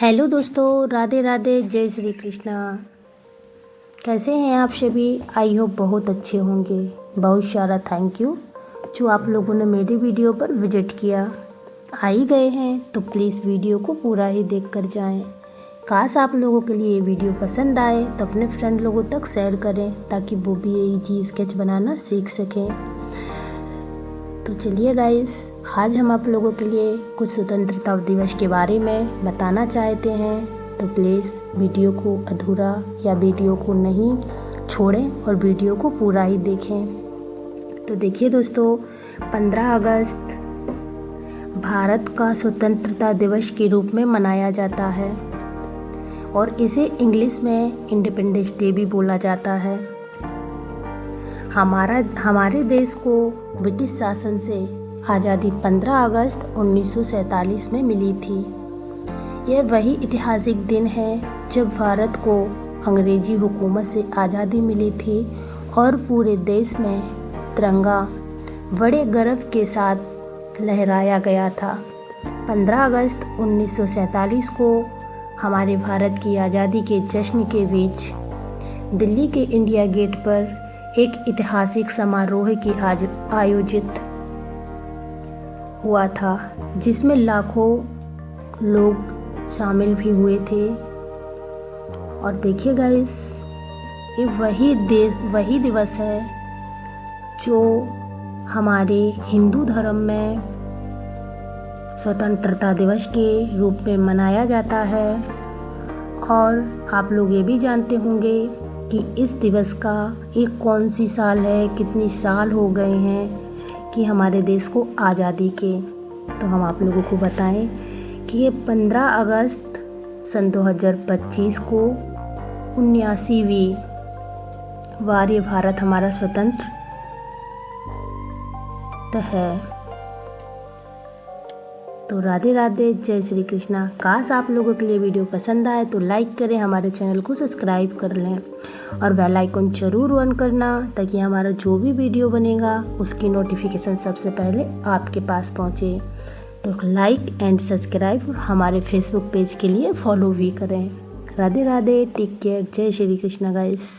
Hello दोस्तों, राधे राधे, जय श्री कृष्णा। कैसे हैं आप सभी? आई होप बहुत अच्छे होंगे। बहुत सारा थैंक यू जो आप लोगों ने मेरी वीडियो पर विजिट किया। आ ही गए हैं तो प्लीज़ वीडियो को पूरा ही देख कर जाएँ। काश आप लोगों के लिए ये वीडियो पसंद आए तो अपने फ्रेंड लोगों तक शेयर करें ताकि वो भी यही चीज़ स्केच बनाना सीख सकें। तो चलिए गाइस, आज हम आप लोगों के लिए कुछ स्वतंत्रता दिवस के बारे में बताना चाहते हैं। तो प्लीज़ वीडियो को अधूरा या वीडियो को नहीं छोड़ें और वीडियो को पूरा ही देखें। तो देखिए दोस्तों, 15 अगस्त भारत का स्वतंत्रता दिवस के रूप में मनाया जाता है और इसे इंग्लिश में इंडिपेंडेंस डे भी बोला जाता है। हमारे देश को ब्रिटिश शासन से आज़ादी 15 अगस्त 1947 में मिली थी। यह वही ऐतिहासिक दिन है जब भारत को अंग्रेजी हुकूमत से आज़ादी मिली थी और पूरे देश में तिरंगा बड़े गर्व के साथ लहराया गया था। 15 अगस्त 1947 को हमारे भारत की आज़ादी के जश्न के बीच दिल्ली के इंडिया गेट पर एक ऐतिहासिक समारोह की आयोजित हुआ था, जिसमें लाखों लोग शामिल भी हुए थे। और देखिए गाइस, ये वही दिवस है जो हमारे हिंदू धर्म में स्वतंत्रता दिवस के रूप में मनाया जाता है। और आप लोग ये भी जानते होंगे कि इस दिवस का एक कौन सी साल है, कितनी साल हो गए हैं कि हमारे देश को आज़ादी के। तो हम आप लोगों को बताएं कि ये 15 अगस्त सन 2025 को 79वीं बार ये भारत हमारा स्वतंत्र है। तो राधे राधे, जय श्री कृष्णा। काश आप लोगों के लिए वीडियो पसंद आए तो लाइक करें, हमारे चैनल को सब्सक्राइब कर लें और बेल आइकन जरूर ऑन करना ताकि हमारा जो भी वीडियो बनेगा उसकी नोटिफिकेशन सबसे पहले आपके पास पहुंचे। तो लाइक एंड सब्सक्राइब और हमारे फेसबुक पेज के लिए फॉलो भी करें। राधे राधे, टेक केयर, जय श्री कृष्णा गाइस।